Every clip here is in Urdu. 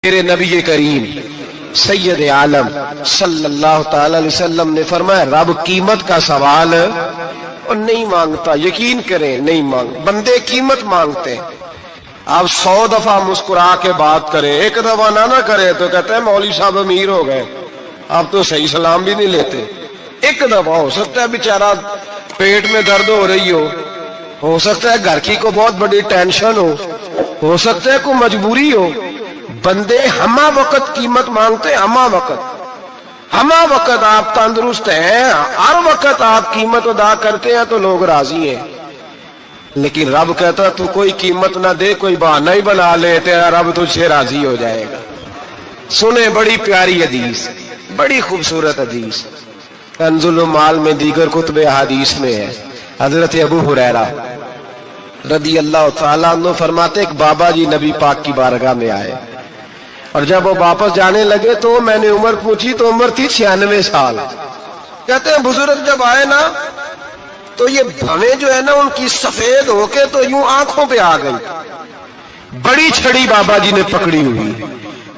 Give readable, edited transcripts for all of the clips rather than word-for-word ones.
میرے نبی کریم سید عالم صلی اللہ تعالی علیہ وسلم نے فرمایا رب قیمت کا سوال اور نہیں مانگتا، یقین کریں نہیں مانگ، بندے قیمت مانگتے ہیں۔ آپ 100 دفعہ مسکرا کے بات کریں، ایک دفعہ نہ کرے تو کہتے ہیں مولوی صاحب امیر ہو گئے، آپ تو صحیح سلام بھی نہیں لیتے۔ ایک دفعہ ہو سکتا ہے بیچارہ پیٹ میں درد ہو رہی ہو سکتا ہے گھر کی کو بہت بڑی ٹینشن ہو سکتا ہے کوئی مجبوری ہو، بندے ہمہ وقت قیمت مانگتے ہیں، ہمہ وقت آپ تندرست ہیں، ہر وقت آپ قیمت ادا کرتے ہیں تو لوگ راضی ہیں۔ لیکن رب کہتا تو کوئی قیمت نہ دے، کوئی بہانہ ہی بنا لے، تیرا رب تجھ سے راضی ہو جائے گا۔ سنیں بڑی پیاری حدیث، بڑی خوبصورت حدیث، کنز المال میں دیگر کتب احادیث میں ہے۔ حضرت ابو ہریرہ رضی اللہ تعالیٰ عنہ فرماتے ایک بابا جی نبی پاک کی بارگاہ میں آئے، اور جب وہ واپس جانے لگے تو میں نے عمر پوچھی تو عمر تھی 96 سال۔ کہتے ہیں بزرگ جب آئے نا تو یہ بھویں جو ہے نا ان کی سفید ہو کے تو یوں آنکھوں پہ آ گئی، بڑی چھڑی بابا جی نے پکڑی ہوئی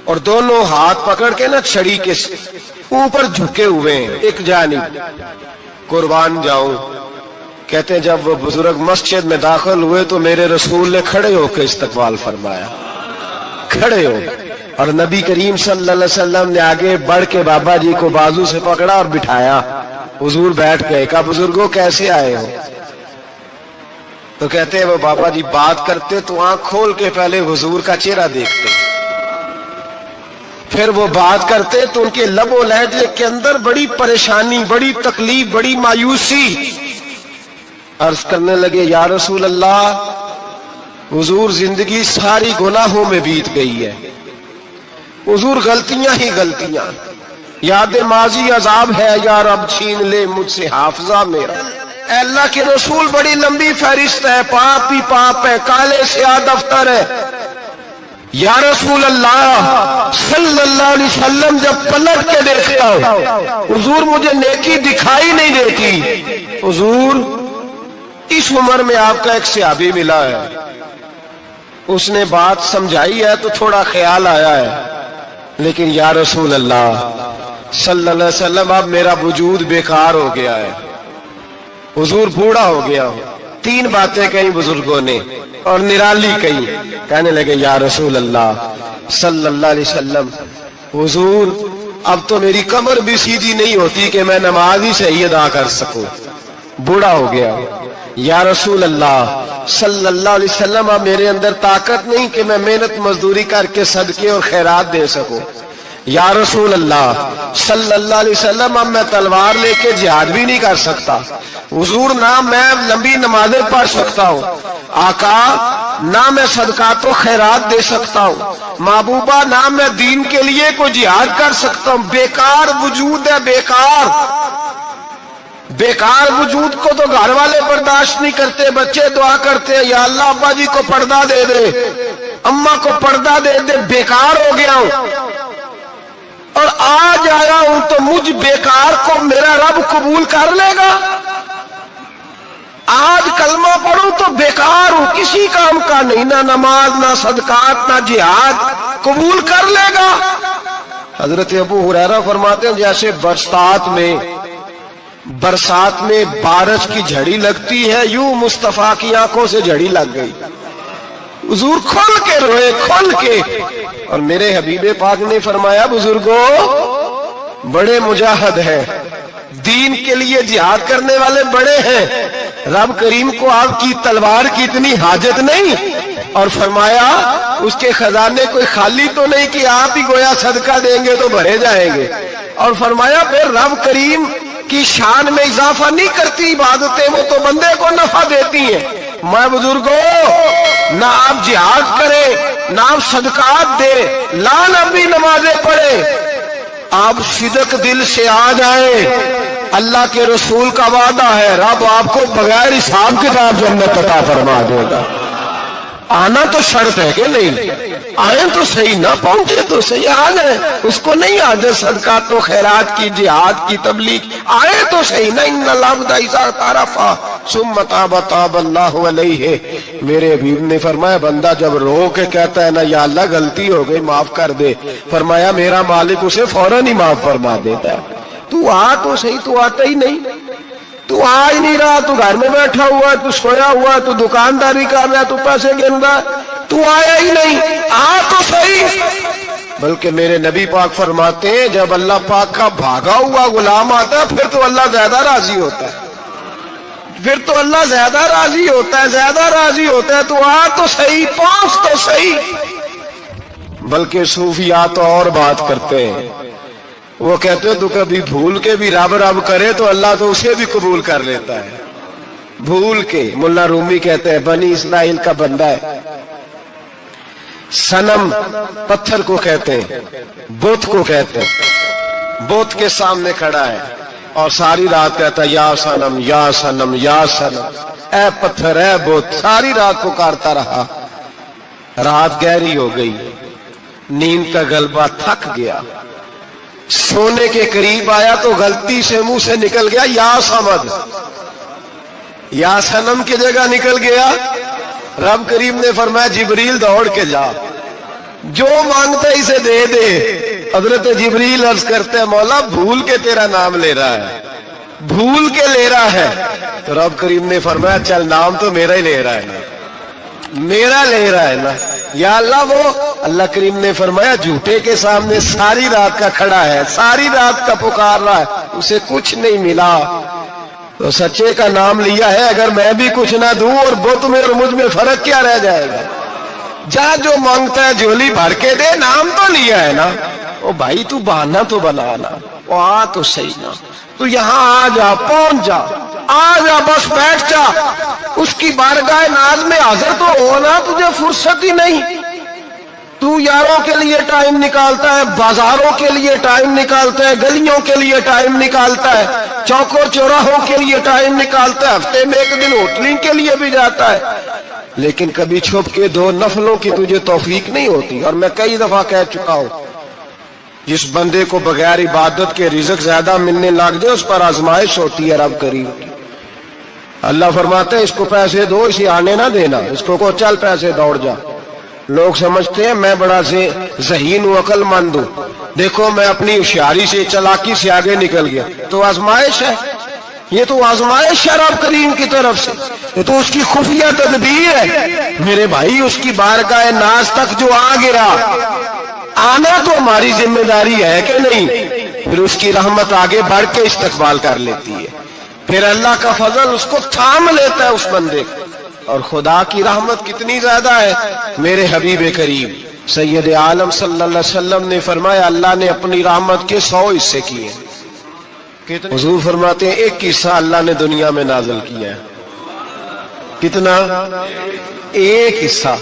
اور دونوں ہاتھ پکڑ کے نا چھڑی کے اوپر جھکے ہوئے ہیں ایک جانب، قربان جاؤں۔ کہتے ہیں جب وہ بزرگ مسجد میں داخل ہوئے تو میرے رسول نے کھڑے ہو کے استقبال فرمایا، کھڑے ہو، اور نبی کریم صلی اللہ علیہ وسلم نے آگے بڑھ کے بابا جی کو بازو سے پکڑا اور بٹھایا۔ حضور بیٹھ گئے، کہا بزرگوں کیسے آئے ہو؟ تو کہتے ہیں وہ بابا جی بات کرتے تو آنکھ کھول کے پہلے حضور کا چہرہ دیکھتے، پھر وہ بات کرتے تو ان کے لب و لہجے کے اندر بڑی پریشانی، بڑی تکلیف، بڑی مایوسی۔ عرض کرنے لگے یا رسول اللہ، حضور زندگی ساری گناہوں میں بیت گئی ہے، حضور غلطیاں ہی غلطیاں، یاد ماضی عذاب ہے، یا رب چھین لے مجھ سے حافظہ میرا۔ اے اللہ کے رسول بڑی لمبی فہرست ہے، پاپ ہی پاپ ہے، کالے سیاہ دفتر ہے۔ یا رسول اللہ صلی اللہ علیہ وسلم جب پلٹ کے دیکھتا ہوں حضور مجھے نیکی دکھائی نہیں دیتی۔ حضور اس عمر میں آپ کا ایک صحابی ملا ہے، اس نے بات سمجھائی ہے تو تھوڑا خیال آیا ہے، لیکن یا رسول اللہ صلی اللہ علیہ وسلم اب میرا وجود بیکار ہو گیا ہے، حضور بوڑھا ہو گیا ہوں۔ 3 باتیں کہیں بزرگوں نے اور نرالی کہیں، کہنے لگے یا رسول اللہ صلی اللہ علیہ وسلم، حضور اب تو میری کمر بھی سیدھی نہیں ہوتی کہ میں نماز ہی صحیح ادا کر سکوں، بوڑھا ہو گیا ہوں۔ یا رسول اللہ صلی اللہ علیہ وسلم اب میرے اندر طاقت نہیں کہ میں محنت مزدوری کر کے صدقے اور خیرات دے سکوں۔ یا رسول اللہ صلی اللہ علیہ وسلم اب میں تلوار لے کے جہاد بھی نہیں کر سکتا، حضور نہ میں لمبی نمازیں پڑھ سکتا ہوں، آقا نہ میں صدقات و خیرات دے سکتا ہوں، محبوبہ نہ میں دین کے لیے کوئی جہاد کر سکتا ہوں، بیکار وجود ہے، بیکار وجود کو تو گھر والے برداشت نہیں کرتے، بچے دعا کرتے ہیں یا اللہ ابا جی کو پردہ دے دے، اماں کو پردہ دے دے، بیکار ہو گیا ہوں، اور آج آیا ہوں تو مجھ بیکار کو میرا رب قبول کر لے گا؟ آج کلمہ پڑھوں تو بیکار ہوں، کسی کام کا نہیں، نہ نماز نہ صدقات نہ جہاد، قبول کر لے گا؟ حضرت ابو ہریرہ فرماتے ہیں جیسے برسات میں بارش کی جھڑی لگتی ہے، یوں مصطفیٰ کی آنکھوں سے جھڑی لگ گئی، حضور کھل کے روئے، کھل کے۔ اور میرے حبیب پاک نے فرمایا بزرگوں بڑے مجاہد ہیں، دین کے لیے جہاد کرنے والے بڑے ہیں، رب کریم کو آپ کی تلوار کی اتنی حاجت نہیں، اور فرمایا اس کے خزانے کوئی خالی تو نہیں کہ آپ ہی گویا صدقہ دیں گے تو بھرے جائیں گے، اور فرمایا پھر رب کریم کی شان میں اضافہ نہیں کرتی عبادتیں، وہ تو بندے کو نفع دیتی ہیں۔ میں بزرگوں نہ آپ جہاد کریں نہ آپ صدقات دے، لا نبی نمازیں پڑھے، آپ صدق دل سے آ جائیں، اللہ کے رسول کا وعدہ ہے رب آپ کو بغیر حساب کتاب جنت عطا فرما دے گا۔ آنا تو شرط ہے کہ نہیں؟ آئیں تو صحیح، نہ پہنچے تو صحیح، آ جائیں، اس کو نہیں آجے صدقات و خیرات کی، جہاد کی، تبلیغ، آئے تو صحیح نا۔ ان العبد اذا تعرفا ثم تاب تاب اللہ علیہ، میرے حبیب نے فرمایا بندہ جب رو کے کہتا ہے نا یا اللہ غلطی ہو گئی معاف کر دے، فرمایا میرا مالک اسے فوراً ہی معاف فرما دیتا ہے۔ تو آ تو صحیح، تو آتا ہی نہیں، تو آ ہی نہیں رہا، تو گھر میں بیٹھا ہوا ہے، تو سویا ہوا ہے، تو دکانداری کر رہا ہے، تو پیسے گن رہا ہے، تو آیا ہی نہیں، آ تو صحیح۔ بلکہ میرے نبی پاک فرماتے ہیں جب اللہ پاک کا بھاگا ہوا غلام آتا ہے پھر تو اللہ زیادہ راضی ہوتا ہے، پھر تو اللہ زیادہ راضی ہوتا ہے، زیادہ راضی ہوتا ہے۔ تو آ تو صحیح، پہنچ تو صحیح۔ بلکہ صوفیات تو اور بات کرتے ہیں، وہ کہتے تو کبھی بھول کے بھی رب رب کرے تو اللہ تو اسے بھی قبول کر لیتا ہے، بھول کے۔ ملا رومی کہتے ہیں بنی اسرائیل کا بندہ ہے، صنم پتھر کو کہتے ہیں، بت کو کہتے ہیں، بت کے سامنے کھڑا ہے اور ساری رات کہتا ہے یا صنم یا صنم یا صنم، اے پتھر اے بت، ساری رات پکارتا رہا۔ رات گہری ہو گئی، نیند کا غلبہ، تھک گیا، سونے کے قریب آیا تو غلطی سے منہ سے نکل گیا یا صمد، یا صنم کی جگہ نکل گیا۔ رب کریم نے فرمایا جبریل دوڑ کے جا، جو مانگتا ہے اسے دے دے۔ حضرت جبریل عرض کرتے ہیں مولا بھول کے تیرا نام لے رہا ہے، بھول کے لے رہا ہے۔ تو رب کریم نے فرمایا چل نام تو میرا ہی لے رہا ہے نا، میرا لے رہا ہے نا یا اللہ۔ وہ اللہ کریم نے فرمایا جھوٹے کے سامنے ساری رات کا کھڑا ہے، ساری رات کا پکار رہا ہے، اسے کچھ نہیں ملا، تو سچے کا نام لیا ہے۔ اگر میں بھی کچھ نہ دوں اور بت میں اور مجھ میں فرق کیا رہ جائے گا؟ جا جو مانگتا ہے جھولی بھر کے دے، نام تو لیا ہے نا۔ او بھائی تو بہانا تو بنانا، وہ آ تو صحیح نا، تو یہاں آ جا، پہنچ جا، آ جا، بس بیٹھ جا، اس کی بارگاہ ناز میں حاضر تو ہونا، تجھے فرصت ہی نہیں۔ تو یاروں کے لیے ٹائم نکالتا ہے، بازاروں کے لیے ٹائم نکالتا ہے، گلیوں کے لیے ٹائم نکالتا ہے، چوکوں چوراہوں کے لیے ٹائم نکالتا ہے، ہفتے میں ایک دن ہوٹلنگ کے لیے بھی جاتا ہے، لیکن کبھی چھپ کے دو نفلوں کی تجھے توفیق نہیں ہوتی۔ اور میں کئی دفعہ کہہ چکا ہوں جس بندے کو بغیر عبادت کے رزق زیادہ ملنے لگ جائے اس پر آزمائش ہوتی ہے رب کریم کی۔ اللہ فرماتے ہیں اس کو پیسے دو، اسے آنے نہ دینا، اس کو چل پیسے دوڑ جا۔ لوگ سمجھتے ہیں میں بڑا ذہین ہوں، عقل مند ہوں، دیکھو میں اپنی ہوشیاری سے، چالاکی سے آگے نکل گیا، تو آزمائش ہے، یہ تو آزمائش ہے رب کریم کی طرف سے، یہ تو اس کی خفیہ تدبیر ہے۔ میرے بھائی اس کی بارگاہ ناز تک جو آ گرا، آنا تو ہماری ذمہ داری ہے کہ نہیں؟ پھر اس کی رحمت آگے بڑھ کے استقبال کر لیتی ہے، پھر اللہ کا فضل اس کو تھام لیتا ہے اس بندے کو۔ اور خدا کی رحمت کتنی زیادہ ہے، میرے حبیب کریم سید عالم صلی اللہ علیہ وسلم نے فرمایا اللہ نے اپنی رحمت کے 100 حصے کیے۔ حضور فرماتے ہیں ایک حصہ اللہ نے دنیا میں نازل کیا ہے، کتنا؟ ایک حصہ۔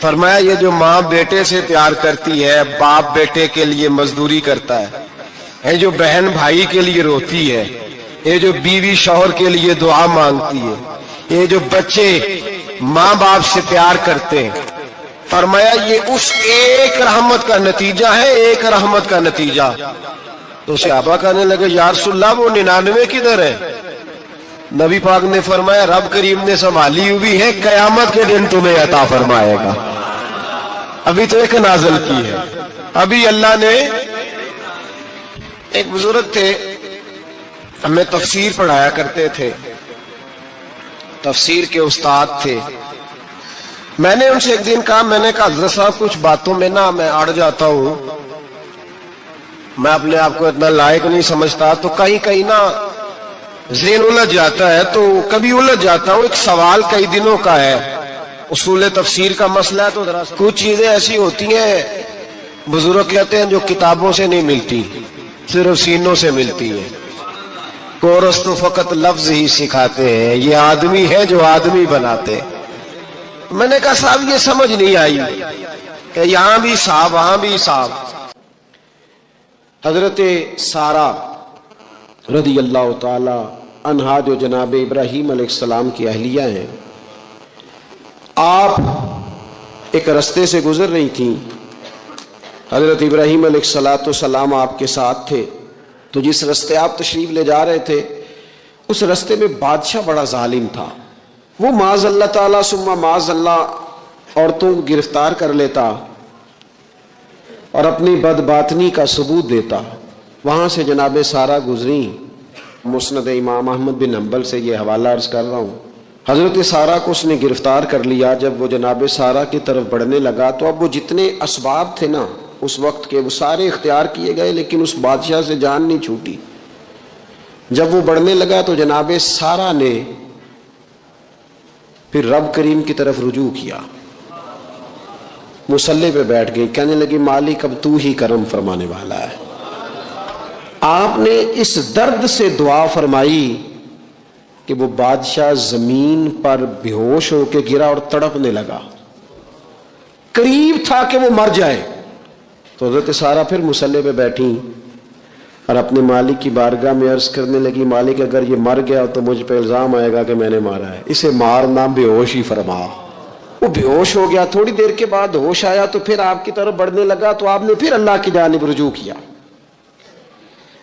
فرمایا یہ جو ماں بیٹے سے پیار کرتی ہے، باپ بیٹے کے لیے مزدوری کرتا ہے، یہ جو بہن بھائی کے لیے روتی ہے، یہ جو بیوی شوہر کے لیے دعا مانگتی ہے، یہ جو بچے ماں باپ سے پیار کرتے ہیں، فرمایا یہ اس ایک رحمت کا نتیجہ ہے، ایک رحمت کا نتیجہ۔ تو صحابہ کہنے لگے یا رسول اللہ وہ 99 کدھر ہے؟ نبی پاک نے فرمایا رب کریم نے سنبھالی ہوئی ہے، قیامت کے دن تمہیں عطا فرمائے گا۔ ابھی تو ایک نازل کی ہے، ابھی اللہ نے۔ ایک بزرگ تھے ہمیں تفسیر پڑھایا کرتے تھے، تفسیر کے استاد تھے۔ میں نے ان سے ایک دن کہا، میں نے کہا حضرت صاحب کچھ باتوں میں نا میں اڑ جاتا ہوں، میں اپنے آپ کو اتنا لائق نہیں سمجھتا، تو کہیں کہیں نا ذہن الجھ جاتا ہے، تو کبھی الجھ جاتا ہوں۔ ایک سوال کئی دنوں کا ہے، اصول تفسیر کا مسئلہ ہے، تو کچھ چیزیں ایسی ہوتی ہیں بزرگ کہتے ہیں جو کتابوں سے نہیں ملتی، صرف سینوں سے ملتی ہے۔ کورس تو فقط لفظ ہی سکھاتے ہیں، یہ آدمی ہے جو آدمی بناتے۔ میں نے کہا صاحب یہ سمجھ نہیں آئی کہ یہاں بھی صاحب وہاں بھی صاحب۔ حضرت سارہ رضی اللہ تعالی عنہا جو جناب ابراہیم علیہ السلام کی اہلیہ ہیں، آپ ایک رستے سے گزر رہی تھیں، حضرت ابراہیم علیہ الصلاۃ والسلام آپ کے ساتھ تھے، تو جس رستے آپ تشریف لے جا رہے تھے اس رستے میں بادشاہ بڑا ظالم تھا. وہ معاذ اللہ تعالیٰ ثم معاذ اللہ عورتوں کو گرفتار کر لیتا اور اپنی بدباطنی کا ثبوت دیتا. وہاں سے جناب سارہ گزری. مسند امام احمد بن حنبل سے یہ حوالہ عرض کر رہا ہوں. حضرت سارہ کو اس نے گرفتار کر لیا. جب وہ جناب سارہ کی طرف بڑھنے لگا تو اب وہ جتنے اسباب تھے نا اس وقت کے وہ سارے اختیار کیے گئے، لیکن اس بادشاہ سے جان نہیں چھوٹی. جب وہ بڑھنے لگا تو جناب سارہ نے پھر رب کریم کی طرف رجوع کیا. مصلی پہ بیٹھ گئی، کہنے لگی مالک اب تو ہی کرم فرمانے والا ہے. آپ نے اس درد سے دعا فرمائی کہ وہ بادشاہ زمین پر بے ہوش ہو کے گرا اور تڑپنے لگا، قریب تھا کہ وہ مر جائے. تو حضرت سارہ پھر مصلی پہ بیٹھی اور اپنے مالک کی بارگاہ میں عرض کرنے لگی مالک اگر یہ مر گیا تو مجھ پہ الزام آئے گا کہ میں نے مارا ہے، اسے مارنا بے ہوش ہی فرما. وہ بے ہوش ہو گیا. تھوڑی دیر کے بعد ہوش آیا تو پھر آپ کی طرف بڑھنے لگا تو آپ نے پھر اللہ کی جانب رجوع کیا.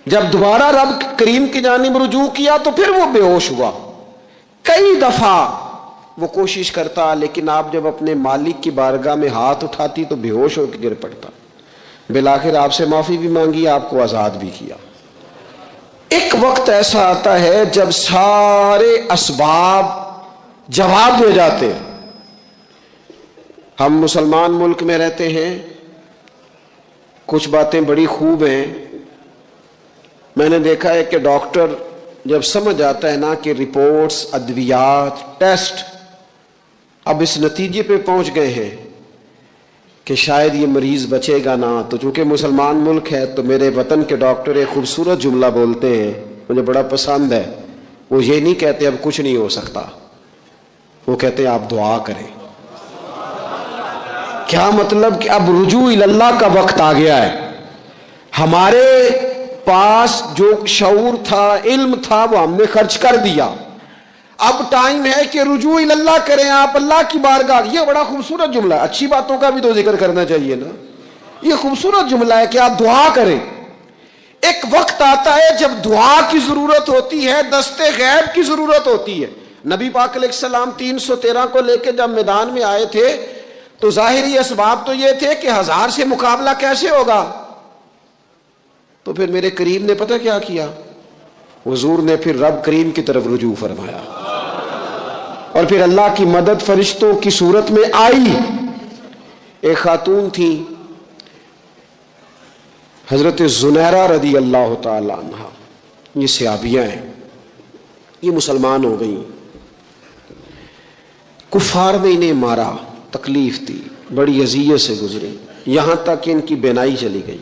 جب دوبارہ رب کریم کی جانب رجوع کیا تو پھر وہ بے ہوش ہوا. کئی دفعہ وہ کوشش کرتا، لیکن آپ جب اپنے مالک کی بارگاہ میں ہاتھ اٹھاتی تو بے ہوش ہو کے گر پڑتا. بالآخر آپ سے معافی بھی مانگی، آپ کو آزاد بھی کیا. ایک وقت ایسا آتا ہے جب سارے اسباب جواب دے جاتے ہیں. ہم مسلمان ملک میں رہتے ہیں، کچھ باتیں بڑی خوب ہیں. میں نے دیکھا ہے کہ ڈاکٹر جب سمجھ آتا ہے نا کہ رپورٹس، ادویات، ٹیسٹ اب اس نتیجے پہ پہنچ گئے ہیں کہ شاید یہ مریض بچے گا نہ، تو چونکہ مسلمان ملک ہے تو میرے وطن کے ڈاکٹر ایک خوبصورت جملہ بولتے ہیں، مجھے بڑا پسند ہے. وہ یہ نہیں کہتے اب کچھ نہیں ہو سکتا، وہ کہتے ہیں آپ دعا کریں. کیا مطلب کہ اب رجوع اللہ کا وقت آ گیا ہے. ہمارے پاس جو شعور تھا، علم تھا، وہ ہم نے خرچ کر دیا. اب ٹائم ہے کہ رجوع اللہ کریں آپ اللہ کی بارگاہ. یہ بڑا خوبصورت جملہ ہے. اچھی باتوں کا بھی تو ذکر کرنا چاہیے نا. یہ خوبصورت جملہ ہے کہ آپ دعا کریں. ایک وقت آتا ہے جب دعا کی ضرورت ہوتی ہے، دست غیب کی ضرورت ہوتی ہے. نبی پاک علیہ السلام 313 کو لے کے جب میدان میں آئے تھے تو ظاہری اسباب تو یہ تھے کہ 1000 سے مقابلہ کیسے ہوگا. تو پھر میرے کریم نے پتہ کیا کیا؟ حضور نے پھر رب کریم کی طرف رجوع فرمایا اور پھر اللہ کی مدد فرشتوں کی صورت میں آئی. ایک خاتون تھی حضرت زنیرہ رضی اللہ تعالی عنہ. یہ صحابیہ ہیں، یہ مسلمان ہو گئیں. کفار نے انہیں مارا، تکلیف تھی، بڑی اذیت سے گزری، یہاں تک کہ ان کی بینائی چلی گئی.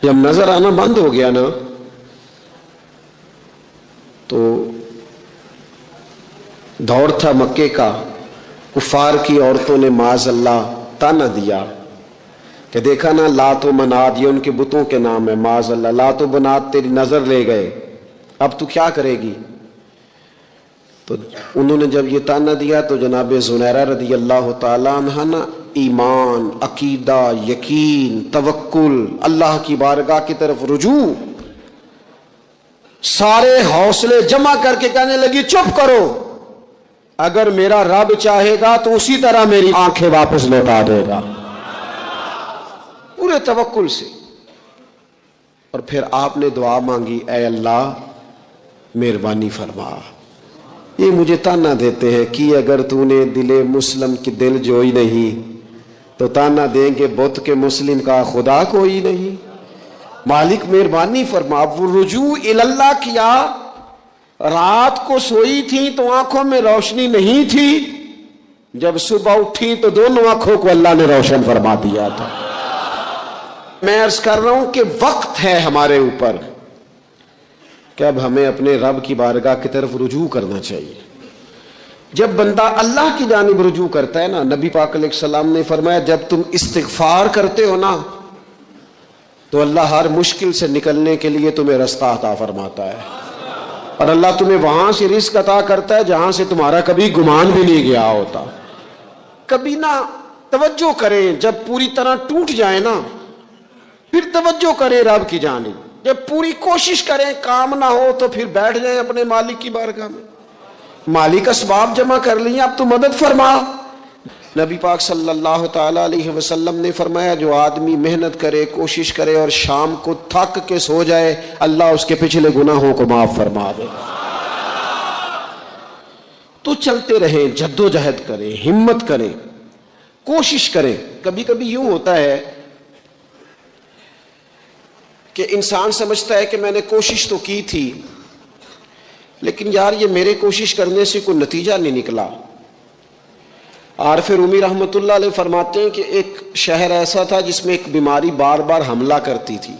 جب نظر آنا بند ہو گیا نا تو دور تھا مکے کا. کفار کی عورتوں نے معاذ اللہ تانا دیا کہ دیکھا نا لات و منات، یہ ان کے بتوں کے نام ہے. معاذ اللہ، لات و منات تیری نظر لے گئے، اب تو کیا کرے گی؟ تو انہوں نے جب یہ تانا دیا تو جناب زنیرہ رضی اللہ تعالیٰ عنہ نا ایمان، عقیدہ، یقین، توکل، اللہ کی بارگاہ کی طرف رجوع، سارے حوصلے جمع کر کے کہنے لگی چپ کرو، اگر میرا رب چاہے گا تو اسی طرح میری آنکھیں واپس لوٹا دے گا. پورے توکل سے. اور پھر آپ نے دعا مانگی، اے اللہ مہربانی فرما. یہ مجھے تانا دیتے ہیں کہ اگر تو نے دل مسلم کی دل جوئی نہیں تو تانا دیں گے بت کے مسلم کا خدا کوئی نہیں. مالک مہربانی فرما. وہ رجوع اللہ کیا. رات کو سوئی تھی تو آنکھوں میں روشنی نہیں تھی، جب صبح اٹھی تو دونوں آنکھوں کو اللہ نے روشن فرما دیا تھا. میں عرض کر رہا ہوں کہ وقت ہے ہمارے اوپر کہ اب ہمیں اپنے رب کی بارگاہ کی طرف رجوع کرنا چاہیے. جب بندہ اللہ کی جانب رجوع کرتا ہے نا، نبی پاک علیہ السلام نے فرمایا جب تم استغفار کرتے ہو نا تو اللہ ہر مشکل سے نکلنے کے لیے تمہیں رستہ عطا فرماتا ہے. اور اللہ تمہیں وہاں سے رزق عطا کرتا ہے جہاں سے تمہارا کبھی گمان بھی نہیں گیا ہوتا. کبھی نہ توجہ کریں، جب پوری طرح ٹوٹ جائے نا پھر توجہ کریں رب کی جانب. جب پوری کوشش کریں کام نہ ہو تو پھر بیٹھ جائیں اپنے مالک کی بارگاہ میں. مالک اسباب جمع کر لیے، اب تو مدد فرما. نبی پاک صلی اللہ تعالی علیہ وسلم نے فرمایا جو آدمی محنت کرے، کوشش کرے اور شام کو تھک کے سو جائے، اللہ اس کے پچھلے گناہوں کو معاف فرما دے. تو چلتے رہیں، جدوجہد کریں، ہمت کریں، کوشش کریں. کبھی کبھی یوں ہوتا ہے کہ انسان سمجھتا ہے کہ میں نے کوشش تو کی تھی لیکن یار یہ میرے کوشش کرنے سے کوئی نتیجہ نہیں نکلا. عارف رومی رحمۃ اللہ علیہ فرماتے ہیں کہ ایک شہر ایسا تھا جس میں ایک بیماری بار بار حملہ کرتی تھی.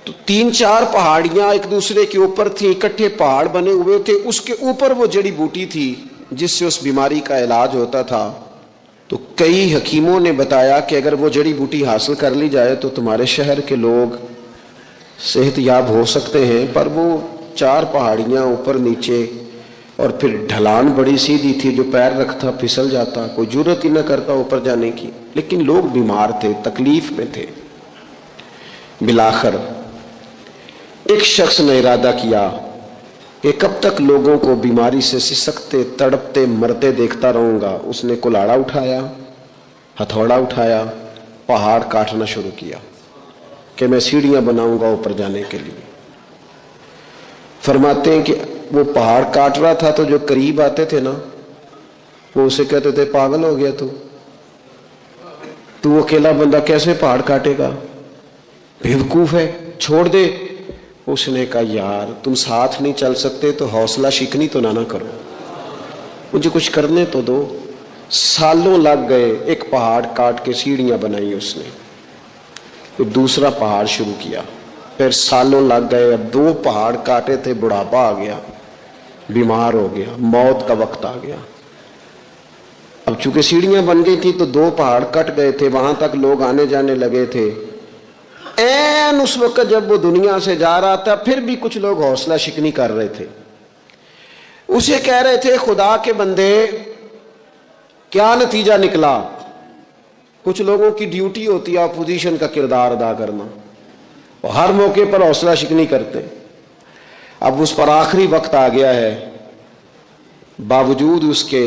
تو 3-4 پہاڑیاں ایک دوسرے کے اوپر تھیں، اکٹھے پہاڑ بنے ہوئے تھے، اس کے اوپر وہ جڑی بوٹی تھی جس سے اس بیماری کا علاج ہوتا تھا. تو کئی حکیموں نے بتایا کہ اگر وہ جڑی بوٹی حاصل کر لی جائے تو تمہارے شہر کے لوگ صحت یاب ہو سکتے ہیں. پر وہ 4 پہاڑیاں اوپر نیچے اور پھر ڈھلان بڑی سیدھی تھی، جو پیر رکھتا پھسل جاتا، کوئی جرت ہی نہ کرتا اوپر جانے کی. لیکن لوگ بیمار تھے، تکلیف میں تھے. بالآخر ایک شخص نے ارادہ کیا کہ کب تک لوگوں کو بیماری سے سسکتے، تڑپتے، مرتے دیکھتا رہوں گا. اس نے کلاڑا اٹھایا، ہتھوڑا اٹھایا، پہاڑ کاٹنا شروع کیا کہ میں سیڑھیاں بناؤں گا اوپر جانے کے لیے. فرماتے ہیں کہ وہ پہاڑ کاٹ رہا تھا تو جو قریب آتے تھے نا وہ اسے کہتے تھے پاگل ہو گیا تو اکیلا بندہ کیسے پہاڑ کاٹے گا، بیوقوف ہے، چھوڑ دے. اس نے کہا یار تم ساتھ نہیں چل سکتے تو حوصلہ شکنی تو نہ کرو، مجھے کچھ کرنے تو دو. سالوں لگ گئے، ایک پہاڑ کاٹ کے سیڑھیاں بنائی اس نے. پھر دوسرا پہاڑ شروع کیا، پھر سالوں لگ گئے. اب 2 پہاڑ کاٹے تھے، بڑھاپا آ گیا، بیمار ہو گیا، موت کا وقت آ گیا. اب چونکہ سیڑھیاں بن گئی تھی تو 2 پہاڑ کٹ گئے تھے، وہاں تک لوگ آنے جانے لگے تھے. این اس وقت جب وہ دنیا سے جا رہا تھا پھر بھی کچھ لوگ حوصلہ شکنی کر رہے تھے. اسے کہہ رہے تھے خدا کے بندے کیا نتیجہ نکلا. کچھ لوگوں کی ڈیوٹی ہوتی ہے اپوزیشن کا کردار ادا کرنا، وہ ہر موقع پر حوصلہ شکنی کرتے. اب اس پر آخری وقت آ گیا ہے، باوجود اس کے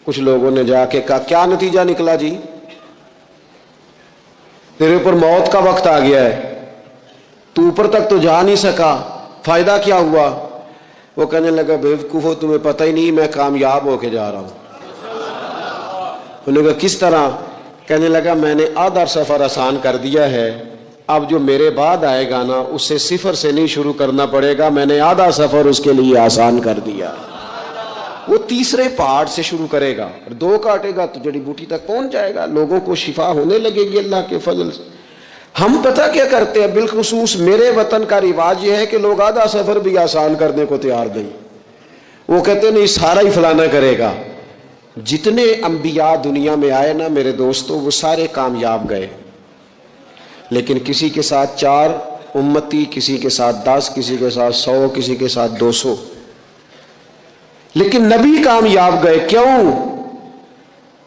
کچھ لوگوں نے جا کے کہا کیا نتیجہ نکلا جی، تیرے اوپر موت کا وقت آ گیا ہے، تو اوپر تک تو جا نہیں سکا، فائدہ کیا ہوا. وہ کہنے لگا بیوقوفو تمہیں پتہ ہی نہیں میں کامیاب ہو کے جا رہا ہوں. انہوں نے کہا کس طرح؟ کہنے لگا میں نے آدھا سفر آسان کر دیا ہے، اب جو میرے بعد آئے گا نا اسے 0 سے نہیں شروع کرنا پڑے گا، میں نے آدھا سفر اس کے لیے آسان کر دیا. وہ تیسرے پہاڑ سے شروع کرے گا اور 2 کاٹے گا تو جڑی بوٹی تک پہنچ جائے گا، لوگوں کو شفا ہونے لگے گی اللہ کے فضل سے. ہم پتہ کیا کرتے ہیں، بالخصوص میرے وطن کا رواج یہ ہے کہ لوگ آدھا سفر بھی آسان کرنے کو تیار نہیں. وہ کہتے نہیں سارا ہی فلانا کرے گا. جتنے انبیاء دنیا میں آئے نا میرے دوستوں وہ سارے کامیاب گئے، لیکن کسی کے ساتھ 4 امتی، کسی کے ساتھ 10، کسی کے ساتھ 100، کسی کے ساتھ 200. لیکن نبی کامیاب گئے. کیوں؟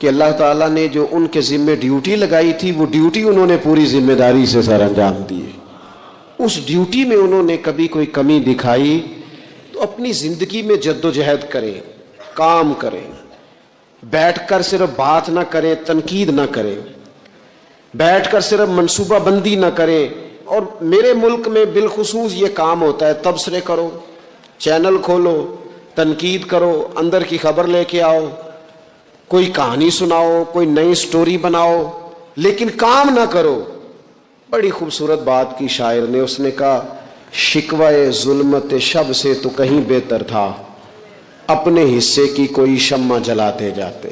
کہ اللہ تعالیٰ نے جو ان کے ذمہ ڈیوٹی لگائی تھی وہ ڈیوٹی انہوں نے پوری ذمہ داری سے سر انجام دی. اس ڈیوٹی میں انہوں نے کبھی کوئی کمی دکھائی تو اپنی زندگی میں جدوجہد کریں، کام کریں، بیٹھ کر صرف بات نہ کریں، تنقید نہ کریں، بیٹھ کر صرف منصوبہ بندی نہ کریں. اور میرے ملک میں بالخصوص یہ کام ہوتا ہے، تبصرے کرو، چینل کھولو، تنقید کرو، اندر کی خبر لے کے آؤ، کوئی کہانی سناؤ، کوئی نئی سٹوری بناؤ، لیکن کام نہ کرو. بڑی خوبصورت بات کی شاعر نے، اس نے کہا شکوہ ظلمت شب سے تو کہیں بہتر تھا، اپنے حصے کی کوئی شمع جلاتے جاتے.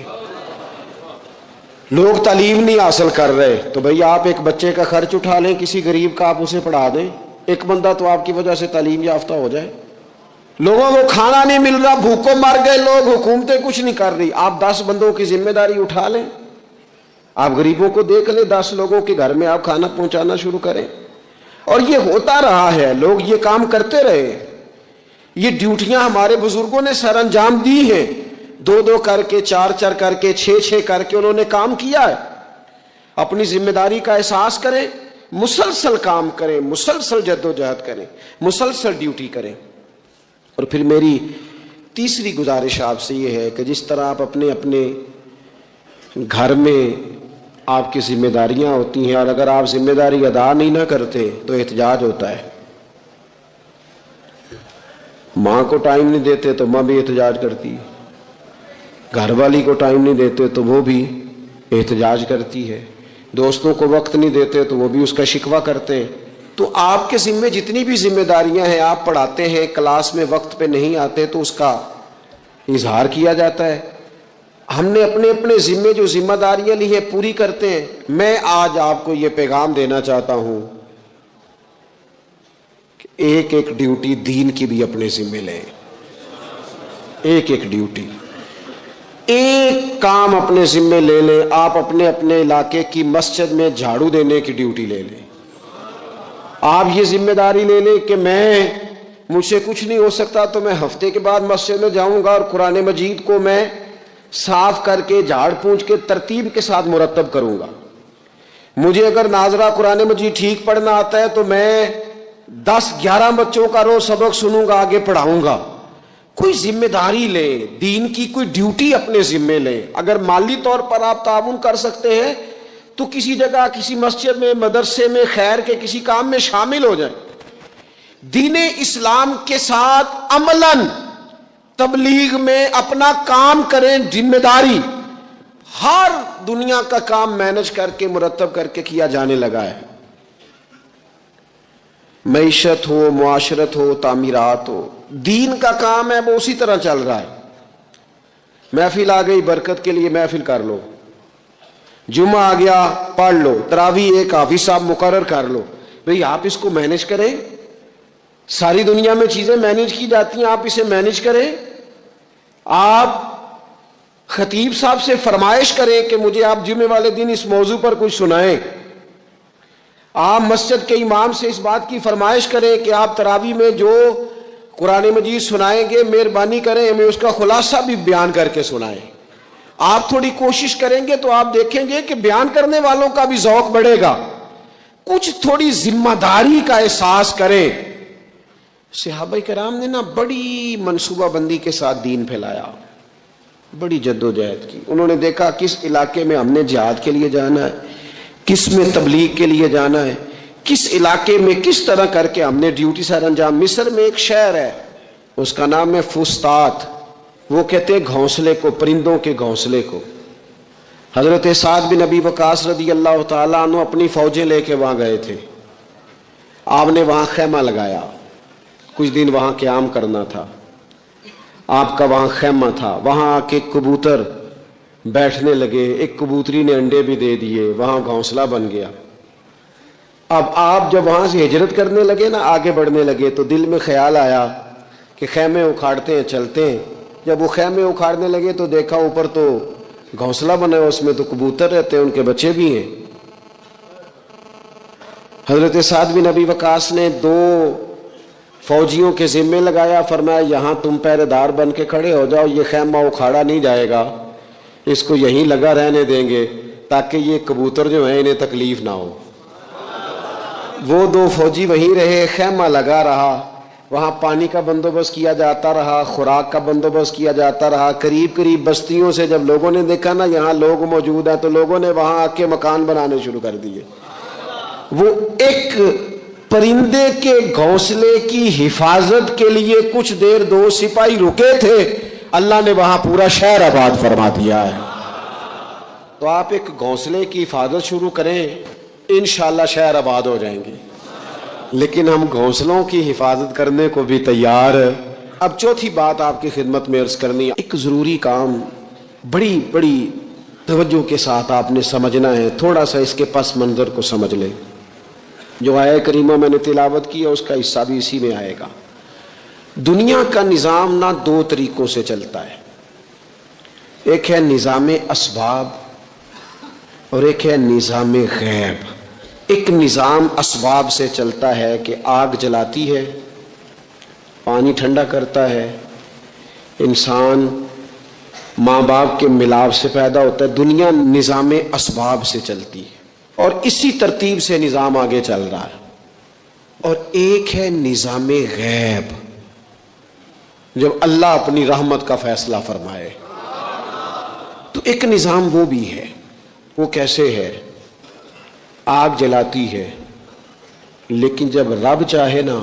لوگ تعلیم نہیں حاصل کر رہے تو بھئی آپ ایک بچے کا خرچ اٹھا لیں، کسی غریب کا آپ اسے پڑھا دیں، ایک بندہ تو آپ کی وجہ سے تعلیم یافتہ ہو جائے. لوگوں کو کھانا نہیں مل رہا، بھوکوں مر گئے لوگ، حکومتیں کچھ نہیں کر رہی. آپ 10 بندوں کی ذمہ داری اٹھا لیں، آپ غریبوں کو دیکھ لیں، 10 لوگوں کے گھر میں آپ کھانا پہنچانا شروع کریں. اور یہ ہوتا رہا ہے، لوگ یہ کام کرتے رہے، یہ ڈیوٹیاں ہمارے بزرگوں نے سر انجام دی ہیں، 2 کر کے 4 کر کے 6 کر کے انہوں نے کام کیا ہے۔ اپنی ذمہ داری کا احساس کریں، مسلسل کام کریں، مسلسل جدوجہد کریں، مسلسل ڈیوٹی کریں۔ اور پھر میری تیسری گزارش آپ سے یہ ہے کہ جس طرح آپ اپنے اپنے گھر میں آپ کی ذمہ داریاں ہوتی ہیں، اور اگر آپ ذمہ داری ادا نہیں نہ کرتے تو احتجاج ہوتا ہے۔ ماں کو ٹائم نہیں دیتے تو ماں بھی احتجاج کرتی ہے، گھر والی کو ٹائم نہیں دیتے تو وہ بھی احتجاج کرتی ہے، دوستوں کو وقت نہیں دیتے تو وہ بھی اس کا شکوہ کرتے ہیں۔ تو آپ کے ذمے جتنی بھی ذمہ داریاں ہیں، آپ پڑھاتے ہیں، کلاس میں وقت پہ نہیں آتے تو اس کا اظہار کیا جاتا ہے۔ ہم نے اپنے اپنے ذمے جو ذمہ داریاں لی ہیں پوری کرتے ہیں۔ میں آج آپ کو یہ پیغام دینا چاہتا ہوں کہ ایک ایک ڈیوٹی دین کی بھی اپنے ذمے لیں، ایک ایک ڈیوٹی، ایک کام اپنے ذمے لے لیں۔ آپ اپنے اپنے علاقے کی مسجد میں جھاڑو دینے کی ڈیوٹی لے لیں۔ آپ یہ ذمہ داری لے لیں کہ مجھ سے کچھ نہیں ہو سکتا تو میں ہفتے کے بعد مسجد میں جاؤں گا اور قرآن مجید کو میں صاف کر کے جھاڑ پونچھ کے ترتیب کے ساتھ مرتب کروں گا۔ مجھے اگر ناظرہ قرآن مجید ٹھیک پڑھنا آتا ہے تو میں 10-11 بچوں کا روز سبق سنوں گا، آگے پڑھاؤں گا۔ کوئی ذمہ داری لیں، دین کی کوئی ڈیوٹی اپنے ذمے لیں۔ اگر مالی طور پر آپ تعاون کر سکتے ہیں تو کسی جگہ، کسی مسجد میں، مدرسے میں، خیر کے کسی کام میں شامل ہو جائیں۔ دین اسلام کے ساتھ عملاً تبلیغ میں اپنا کام کریں، ذمہ داری ہر دنیا کا کام مینج کر کے مرتب کر کے کیا جانے لگا ہے۔ معیشت ہو، معاشرت ہو، تعمیرات ہو، دین کا کام ہے وہ اسی طرح چل رہا ہے۔ محفل آ گئی، برکت کے لیے محفل کر لو، جمعہ آ گیا پڑھ لو، تراویح ایک حافظ صاحب مقرر کر لو۔ بھئی آپ اس کو مینج کریں، ساری دنیا میں چیزیں مینج کی جاتی ہیں، آپ اسے مینج کریں۔ آپ خطیب صاحب سے فرمائش کریں کہ مجھے آپ جمعے والے دن اس موضوع پر کچھ سنائیں۔ آپ مسجد کے امام سے اس بات کی فرمائش کریں کہ آپ تراویح میں جو قرآن مجید سنائیں گے مہربانی کریں ہمیں اس کا خلاصہ بھی بیان کر کے سنائیں۔ آپ تھوڑی کوشش کریں گے تو آپ دیکھیں گے کہ بیان کرنے والوں کا بھی ذوق بڑھے گا۔ کچھ تھوڑی ذمہ داری کا احساس کریں۔ صحابہ کرام نے بڑی منصوبہ بندی کے ساتھ دین پھیلایا، بڑی جدوجہد کی۔ انہوں نے دیکھا کس علاقے میں ہم نے جہاد کے لیے جانا ہے، کس میں تبلیغ کے لیے جانا ہے، کس علاقے میں کس طرح کر کے ہم نے ڈیوٹی سر انجام۔ مصر میں ایک شہر ہے، اس کا نام ہے فسطاط، وہ کہتے ہیں گھونسلے کو، پرندوں کے گھونسلے کو۔ حضرت سعد بن ابی وقاص رضی اللہ تعالیٰ عنہ اپنی فوجیں لے کے وہاں گئے تھے۔ آپ نے وہاں خیمہ لگایا، کچھ دن وہاں قیام کرنا تھا، آپ کا وہاں خیمہ تھا۔ وہاں آ کے کبوتر بیٹھنے لگے، ایک کبوتری نے انڈے بھی دے دیے، وہاں گھونسلہ بن گیا۔ اب آپ جب وہاں سے ہجرت کرنے لگے آگے بڑھنے لگے تو دل میں خیال آیا کہ خیمے اکھاڑتے ہیں، چلتے ہیں۔ جب وہ خیمے اکھاڑنے لگے تو دیکھا اوپر تو گھونسلہ بنا ہے، اس میں تو کبوتر رہتے ہیں، ان کے بچے بھی ہیں۔ حضرت سعد بن ابی وقاص نے 2 فوجیوں کے ذمے لگایا، فرمایا یہاں تم پہرے دار بن کے کھڑے ہو جاؤ، یہ خیمہ اکھاڑا نہیں جائے گا، اس کو یہیں لگا رہنے دیں گے تاکہ یہ کبوتر جو ہیں انہیں تکلیف نہ ہو۔ وہ 2 فوجی وہیں رہے، خیمہ لگا رہا، وہاں پانی کا بندوبست کیا جاتا رہا، خوراک کا بندوبست کیا جاتا رہا۔ قریب قریب بستیوں سے جب لوگوں نے دیکھا یہاں لوگ موجود ہیں تو لوگوں نے وہاں آ کے مکان بنانے شروع کر دیے۔ وہ ایک پرندے کے گھونسلے کی حفاظت کے لیے کچھ دیر 2 سپاہی رکے تھے، اللہ نے وہاں پورا شہر آباد فرما دیا ہے۔ تو آپ ایک گھونسلے کی حفاظت شروع کریں، انشاءاللہ شہر آباد ہو جائیں گے۔ لیکن ہم گھونسلوں کی حفاظت کرنے کو بھی تیار ہے۔ اب چوتھی بات آپ کی خدمت میں عرض کرنی ہے، ایک ضروری کام بڑی بڑی توجہ کے ساتھ آپ نے سمجھنا ہے، تھوڑا سا اس کے پس منظر کو سمجھ لیں۔ جو آیہ کریمہ میں نے تلاوت کی ہے اس کا حصہ بھی اسی میں آئے گا۔ دنیا کا نظام 2 طریقوں سے چلتا ہے، ایک ہے نظام اسباب اور ایک ہے نظام غیب۔ ایک نظام اسباب سے چلتا ہے کہ آگ جلاتی ہے، پانی ٹھنڈا کرتا ہے، انسان ماں باپ کے ملاپ سے پیدا ہوتا ہے. دنیا نظام اسباب سے چلتی ہے اور اسی ترتیب سے نظام آگے چل رہا ہے. اور ایک ہے نظام غیب، جب اللہ اپنی رحمت کا فیصلہ فرمائے. تو ایک نظام وہ بھی ہے. وہ کیسے ہے؟ آگ جلاتی ہے، لیکن جب رب چاہے نا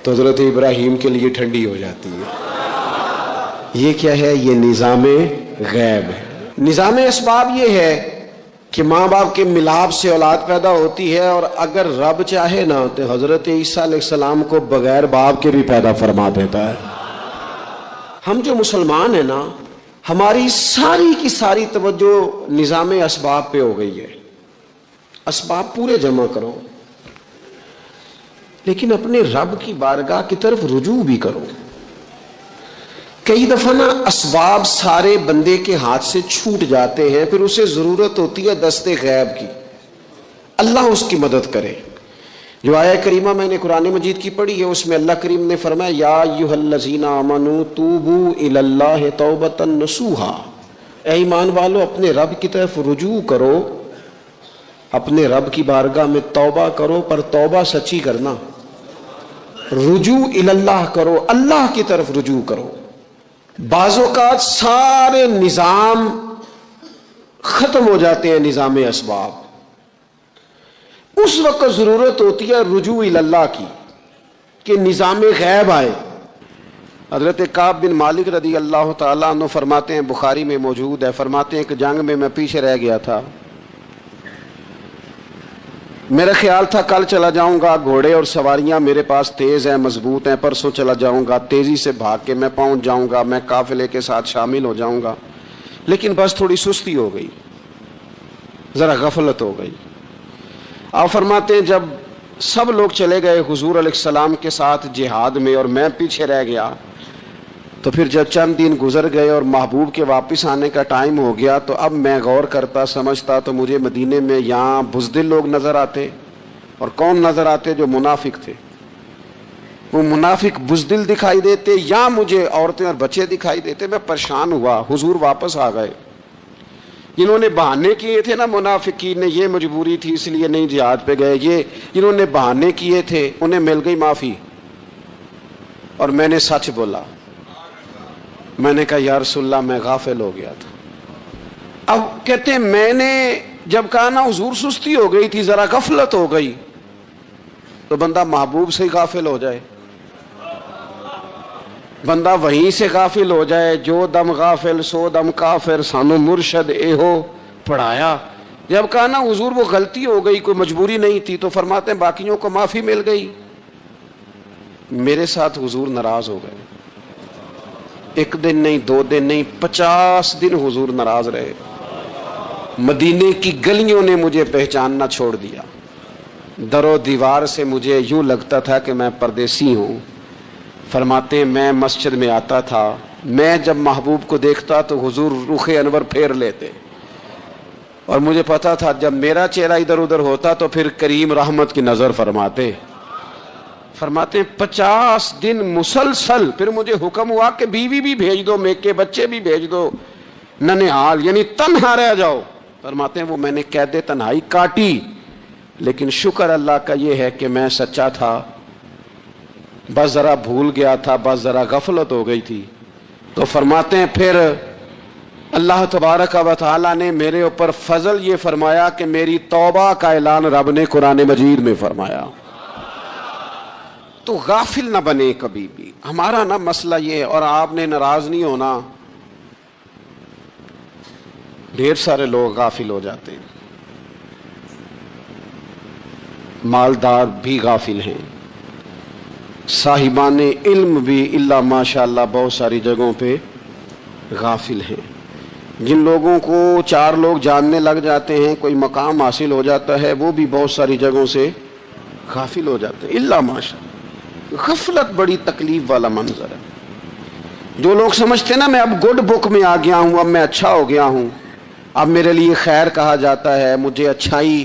تو حضرت ابراہیم کے لیے ٹھنڈی ہو جاتی ہے. یہ کیا ہے؟ یہ نظام غیب ہے. نظام اسباب یہ ہے کہ ماں باپ کے ملاپ سے اولاد پیدا ہوتی ہے، اور اگر رب چاہے نا تو حضرت عیسیٰ علیہ السلام کو بغیر باپ کے بھی پیدا فرما دیتا ہے. ہم جو مسلمان ہیں نا، ہماری ساری کی ساری توجہ نظام اسباب پہ ہو گئی ہے. اسباب پورے جمع کرو، لیکن اپنے رب کی بارگاہ کی طرف رجوع بھی کرو. کئی دفعہ نا اسباب سارے بندے کے ہاتھ سے چھوٹ جاتے ہیں، پھر اسے ضرورت ہوتی ہے دست غیب کی، اللہ اس کی مدد کرے. جو آیہ کریمہ میں نے قرآن مجید کی پڑھی ہے، اس میں اللہ کریم نے فرمایا یا ایھا الذین آمنوا توبوا الی اللہ توبۃ نصوحا، اے ایمان والو اپنے رب کی طرف رجوع کرو، اپنے رب کی بارگاہ میں توبہ کرو، پر توبہ سچی کرنا. رجوع الی اللہ کرو، اللہ کی طرف رجوع کرو. بعض اوقات سارے نظام ختم ہو جاتے ہیں، نظام اسباب، اس وقت ضرورت ہوتی ہے رجوع الی اللہ کی کہ نظام غیب آئے. حضرت کعب بن مالک رضی اللہ تعالیٰ عنہ فرماتے ہیں، بخاری میں موجود ہے، فرماتے ہیں کہ جنگ میں پیچھے رہ گیا تھا. میرا خیال تھا کل چلا جاؤں گا، گھوڑے اور سواریاں میرے پاس تیز ہیں، مضبوط ہیں، پرسوں چلا جاؤں گا، تیزی سے بھاگ کے میں پہنچ جاؤں گا، میں قافلے کے ساتھ شامل ہو جاؤں گا. لیکن بس تھوڑی سستی ہو گئی، ذرا غفلت ہو گئی. آپ فرماتے ہیں جب سب لوگ چلے گئے حضور علیہ السلام کے ساتھ جہاد میں اور میں پیچھے رہ گیا، تو پھر جب چند دن گزر گئے اور محبوب کے واپس آنے کا ٹائم ہو گیا، تو اب میں غور کرتا سمجھتا تو مجھے مدینے میں یہاں بزدل لوگ نظر آتے. اور کون نظر آتے؟ جو منافق تھے. وہ منافق بزدل دکھائی دیتے، یا مجھے عورتیں اور بچے دکھائی دیتے. میں پریشان ہوا. حضور واپس آ گئے. جنہوں نے بہانے کیے تھے نا منافقین نے، یہ مجبوری تھی اس لیے نہیں جہاد پہ گئے، یہ جنہوں نے بہانے کیے تھے انہیں مل گئی معافی. اور میں نے سچ بولا، میں نے کہا یا رسول اللہ میں غافل ہو گیا تھا. اب کہتے ہیں میں نے جب کہا نا حضور سستی ہو گئی تھی، ذرا غفلت ہو گئی، تو بندہ محبوب سے ہی غافل ہو جائے، بندہ وہیں سے غافل ہو جائے. جو دم غافل سو دم کافر، سانو مرشد ایہو پڑھایا. جب کہا نا حضور وہ غلطی ہو گئی، کوئی مجبوری نہیں تھی، تو فرماتے ہیں باقیوں کو معافی مل گئی، میرے ساتھ حضور ناراض ہو گئے. ایک دن نہیں، 2 دن نہیں، 50 دن حضور ناراض رہے. مدینے کی گلیوں نے مجھے پہچاننا چھوڑ دیا. در و دیوار سے مجھے یوں لگتا تھا کہ میں پردیسی ہوں. فرماتے ہیں میں مسجد میں آتا تھا، میں جب محبوب کو دیکھتا تو حضور رخ انور پھیر لیتے، اور مجھے پتا تھا جب میرا چہرہ ادھر ادھر ہوتا تو پھر کریم رحمت کی نظر فرماتے. فرماتے ہیں 50 دن مسلسل. پھر مجھے حکم ہوا کہ بیوی بھی بھیج دو، میکے بچے بھی بھیج دو، ننہال یعنی تنہا رہ جاؤ. فرماتے ہیں وہ میں نے قید تنہائی کاٹی، لیکن شکر اللہ کا یہ ہے کہ میں سچا تھا، بس ذرا بھول گیا تھا، بس ذرا غفلت ہو گئی تھی. تو فرماتے ہیں پھر اللہ تبارک و تعالیٰ نے میرے اوپر فضل یہ فرمایا کہ میری توبہ کا اعلان رب نے قرآن مجید میں فرمایا. تو غافل نہ بنے کبھی بھی. ہمارا نا مسئلہ یہ ہے، اور آپ نے ناراض نہیں ہونا، ڈھیر سارے لوگ غافل ہو جاتے ہیں، مالدار بھی غافل ہیں، صاحبان علم بھی الا ماشاء اللہ بہت ساری جگہوں پہ غافل ہیں. جن لوگوں کو 4 لوگ جاننے لگ جاتے ہیں، کوئی مقام حاصل ہو جاتا ہے، وہ بھی بہت ساری جگہوں سے غافل ہو جاتے ہیں الا ماشاء اللہ. غفلت بڑی تکلیف والا منظر ہے. جو لوگ سمجھتے ہیں نا میں اب گڈ بک میں آ گیا ہوں، اب میں اچھا ہو گیا ہوں، اب میرے لیے خیر کہا جاتا ہے، مجھے اچھائی